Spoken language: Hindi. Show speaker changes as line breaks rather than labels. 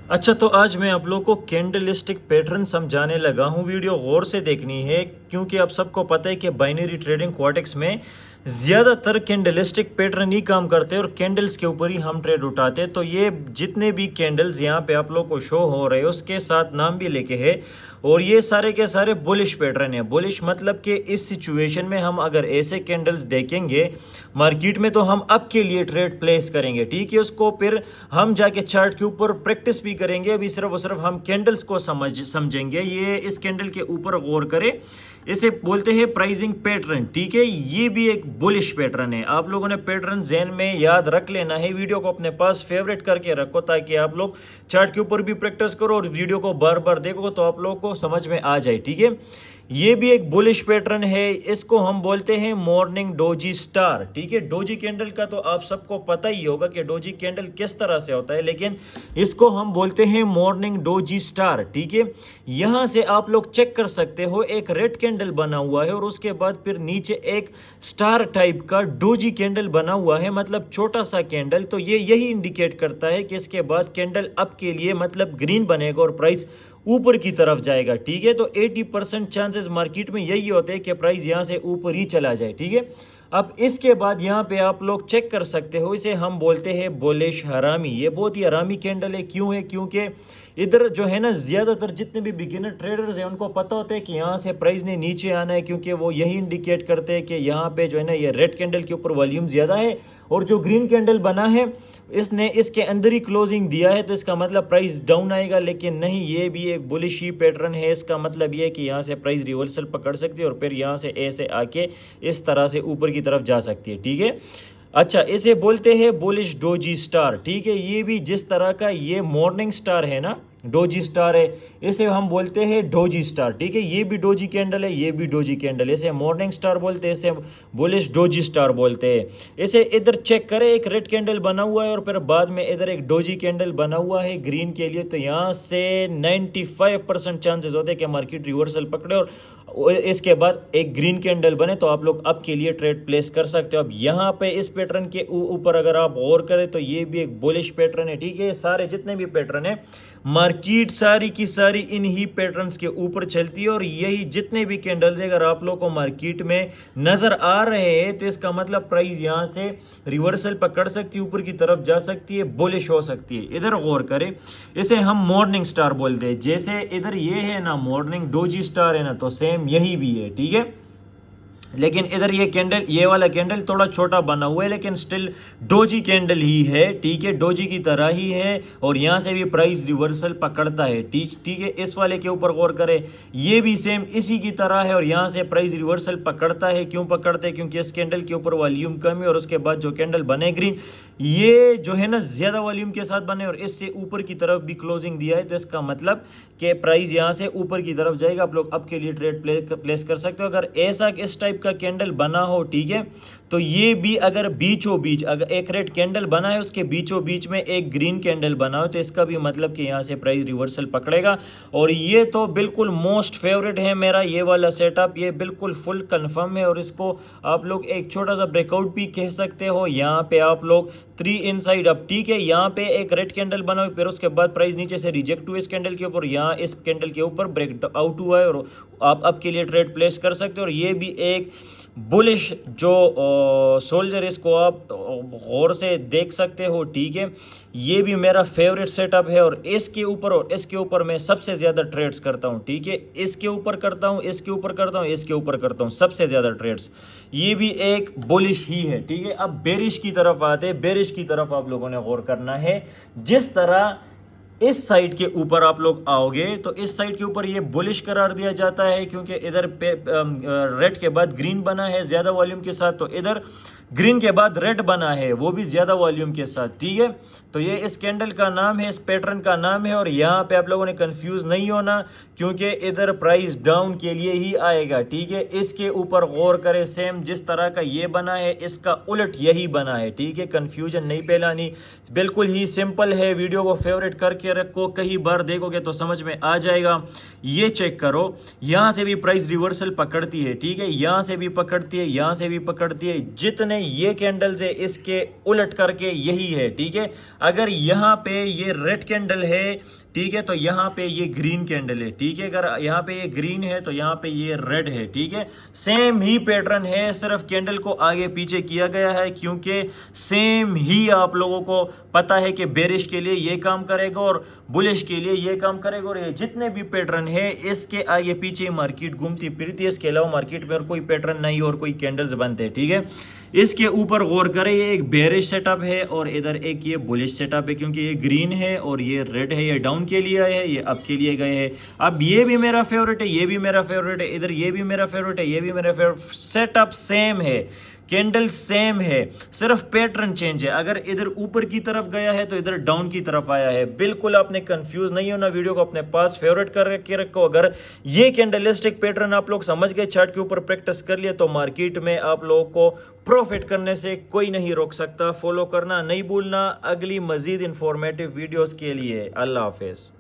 अच्छा, तो आज मैं आप लोग को कैंडलस्टिक पैटर्न समझाने लगा हूँ। वीडियो गौर से देखनी है क्योंकि आप सबको पता है कि बाइनरी ट्रेडिंग क्वार्टेक्स में ज़्यादातर कैंडलस्टिक पैटर्न ही काम करते हैं और कैंडल्स के ऊपर ही हम ट्रेड उठाते हैं। तो ये जितने भी कैंडल्स यहाँ पे आप लोग को शो हो रहे हैं उसके साथ नाम भी लेके है और ये सारे के सारे बुलिश पैटर्न है। बुलिश मतलब कि इस सिचुएशन में हम अगर ऐसे कैंडल्स देखेंगे मार्केट में तो हम अब के लिए ट्रेड प्लेस करेंगे, ठीक है। उसको फिर हम जाके चार्ट के ऊपर प्रैक्टिस भी करेंगे। अभी सिर्फ और सिर्फ हम कैंडल्स को समझेंगे। ये इस कैंडल के ऊपर गौर करें, इसे बोलते हैं प्राइसिंग पैटर्न, ठीक है। ये भी एक बुलिश पैटर्न है। आप लोगों ने पैटर्न ज़हन में याद रख लेना है। वीडियो को अपने पास फेवरेट करके रखो ताकि आप लोग चार्ट के ऊपर भी प्रैक्टिस करो और वीडियो को बार बार देखो तो आप लोगों को समझ में आ जाए, ठीक है। ये भी एक बुलिश पैटर्न है। इसको हम बोलते हैं मॉर्निंग डोजी स्टार, ठीक है। डोजी कैंडल का तो आप सबको पता ही होगा कि डोजी कैंडल किस तरह से होता है, लेकिन इसको हम बोलते हैं मॉर्निंग डोजी स्टार, ठीक है। यहां से आप लोग चेक कर सकते हो, एक रेड कैंडल बना हुआ है और उसके बाद फिर नीचे एक स्टार टाइप का डोजी कैंडल बना हुआ है, मतलब छोटा सा कैंडल। तो ये यही इंडिकेट करता है कि इसके बाद कैंडल अप के लिए मतलब ग्रीन बनेगा और प्राइस ऊपर की तरफ जाएगा, ठीक है। तो 80% चांसेस मार्केट में यही होते हैं कि प्राइस यहां से ऊपर ही चला जाए, ठीक है। अब इसके बाद यहां पे आप लोग चेक कर सकते हो, इसे हम बोलते हैं बुलिश हरामी। ये बहुत ही हरामी कैंडल है। क्यों है? क्योंकि इधर जो है ना, ज्यादातर जितने भी बिगिनर ट्रेडर्स हैं उनको पता होता है कि यहाँ से प्राइस ने नीचे आना है, क्योंकि वो यही इंडिकेट करते हैं कि यहाँ पे जो है ना, ये रेड कैंडल के ऊपर वॉल्यूम ज्यादा है और जो ग्रीन कैंडल बना है इसने इसके अंदर ही क्लोजिंग दिया है, तो इसका मतलब प्राइस डाउन आएगा। लेकिन नहीं, ये भी एक बुलिश ही पैटर्न है। इसका मतलब ये है कि यहाँ से प्राइस रिवर्सल पकड़ सकती है और फिर यहाँ से ऐसे आके इस तरह से ऊपर की तरफ जा सकती है, ठीक है। अच्छा, इसे बोलते हैं बुलिश डोजी स्टार, ठीक है। ये भी जिस तरह का ये मॉर्निंग स्टार है ना, डोजी स्टार है, इसे हम बोलते हैं डोजी स्टार, ठीक है। ये भी डोजी कैंडल है, ये भी डोजी कैंडल है। इसे मॉर्निंग स्टार बोलते हैं, इसे बुलिश डोजी स्टार बोलते हैं। इसे इधर चेक करें, एक रेड कैंडल बना हुआ है और फिर बाद में इधर एक डोजी कैंडल बना हुआ है ग्रीन के लिए। तो यहाँ से 95% चांसेस होते हैं कि मार्केट रिवर्सल पकड़े और इसके बाद एक ग्रीन कैंडल बने, तो आप लोग अब के लिए ट्रेड प्लेस कर सकते हो। अब यहाँ पे इस पैटर्न के ऊपर अगर आप गौर करें तो ये भी एक बुलिश पैटर्न है, ठीक है। सारे जितने भी पैटर्न है, मार्केट सारी की सारी इन ही पैटर्न्स के ऊपर चलती है और यही जितने भी कैंडल्स अगर आप लोग को मार्केट में नजर आ रहे हैं तो इसका मतलब प्राइस यहाँ से रिवर्सल पकड़ सकती है, ऊपर की तरफ जा सकती है, बुलिश हो सकती है। इधर गौर करें, इसे हम मॉर्निंग स्टार बोलते हैं। जैसे इधर ये है ना मॉर्निंग डोजी स्टार है ना, तो सेम यही भी है, ठीक है। लेकिन इधर ये कैंडल, ये वाला कैंडल थोड़ा छोटा बना हुआ है लेकिन स्टिल डोजी कैंडल ही है, ठीक है। डोजी की तरह ही है और यहाँ से भी प्राइस रिवर्सल पकड़ता है, ठीक है। इस वाले के ऊपर गौर करें, ये भी सेम इसी की तरह है और यहाँ से प्राइस रिवर्सल पकड़ता है। क्यों पकड़ता है? क्योंकि इस कैंडल के ऊपर वॉल्यूम कम है और उसके बाद जो कैंडल बने ग्रीन, ये जो है ना ज्यादा वॉल्यूम के साथ बने और इससे ऊपर की तरफ भी क्लोजिंग दिया है, तो इसका मतलब कि प्राइस यहाँ से ऊपर की तरफ जाएगा। आप लोग अब के लिए ट्रेड प्लेस कर सकते हो। अगर ऐसा इस टाइप का कैंडल बना हो, ठीक है, तो ये भी अगर बीचों बीच अगर एक रेड कैंडल बना है उसके बीचों बीच में एक ग्रीन कैंडल बना हो, तो इसका भी मतलब कि यहाँ से प्राइस रिवर्सल पकड़ेगा। और ये तो बिल्कुल मोस्ट फेवरेट है मेरा ये वाला सेटअप, ये बिल्कुल फुल कंफर्म है और इसको आप लोग एक छोटा सा ब्रेकआउट भी कह सकते हो। यहाँ पे आप लोग 3 इनसाइड अप, ठीक है। यहाँ पे एक रेड कैंडल बना हुआ, फिर उसके बाद प्राइस नीचे से रिजेक्ट हुआ इस कैंडल के ऊपर, यहाँ इस कैंडल के ऊपर ब्रेक आउट हुआ है और आप अब के लिए ट्रेड प्लेस कर सकते हो। और ये भी एक बुलिश जो सोल्जर, इसको आप गौर से देख सकते हो, ठीक है। ये भी मेरा फेवरेट सेटअप है और इसके ऊपर और इसके ऊपर मैं सबसे ज़्यादा ट्रेड्स करता हूँ, ठीक है। इसके ऊपर करता हूँ, इसके ऊपर करता हूँ, इसके ऊपर करता हूँ, सबसे ज़्यादा ट्रेड्स। ये भी एक बुलिश ही है, ठीक है। अब बेरिश की तरफ आते हैं। बेरिश की तरफ आप लोगों ने गौर करना है। जिस तरह इस साइड के ऊपर आप लोग आओगे तो इस साइड के ऊपर ये बुलिश करार दिया जाता है, क्योंकि इधर पे रेड के बाद ग्रीन बना है ज्यादा वॉल्यूम के साथ, तो इधर ग्रीन के बाद रेड बना है वो भी ज्यादा वॉल्यूम के साथ, ठीक है। तो ये इस कैंडल का नाम है, इस पैटर्न का नाम है। और यहाँ पे आप लोगों ने कंफ्यूज नहीं होना, क्योंकि इधर प्राइस डाउन के लिए ही आएगा, ठीक है। इसके ऊपर गौर करें, सेम जिस तरह का ये बना है इसका उलट यही बना है, ठीक है। कंफ्यूजन नहीं फैलानी, बिल्कुल ही सिंपल है। वीडियो को फेवरेट करके रखो, कई बार देखोगे तो समझ में आ जाएगा। ये चेक करो, यहाँ से भी प्राइस रिवर्सल पकड़ती है, ठीक है। यहाँ से भी पकड़ती है, यहाँ से भी पकड़ती है। जितने हैं, ये कैंडल्स है, इसके उलट करके यही है, ठीक है। अगर यहाँ पे ये रेड कैंडल है, ठीक है, तो यहाँ पे ये ग्रीन कैंडल है, ठीक है। अगर यहाँ पे ये ग्रीन है तो यहाँ पे ये रेड है, ठीक है। सेम ही पैटर्न है, सिर्फ कैंडल को आगे पीछे किया गया है, क्योंकि सेम ही आप लोगों को पता है कि बेरिश के लिए ये काम करेगा और बुलिश के लिए ये काम करेगा। और ये जितने भी पैटर्न है इसके आगे पीछे मार्केट घूमती फिरती है, इसके अलावा मार्केट में और कोई पैटर्न नहीं और कोई कैंडल्स बनते हैं, ठीक है। इसके ऊपर गौर करें, ये एक बेरिश सेटअप है और इधर एक ये बुलिश सेटअप है, क्योंकि ये ग्रीन है और ये रेड है, ये डाउन के लिए आए हैं, ये अप के लिए गए हैं। अब ये भी मेरा फेवरेट है, ये भी मेरा फेवरेट है, इधर ये भी मेरा फेवरेट है, ये भी मेरा फेवरेट। सेटअप सेम है, कैंडल सेम है, सिर्फ पैटर्न चेंज है। अगर इधर ऊपर की तरफ गया है तो इधर डाउन की तरफ आया है। बिल्कुल आपने कंफ्यूज नहीं होना, वीडियो को अपने पास फेवरेट कर के रखो। अगर ये कैंडलिस्टिक पैटर्न आप लोग समझ गए, चार्ट के ऊपर प्रैक्टिस कर लिया, तो मार्केट में आप लोगों को प्रॉफिट करने से कोई नहीं रोक सकता। फॉलो करना नहीं भूलना अगली मजीद इंफॉर्मेटिव वीडियोस के लिए। अल्लाह हाफिज।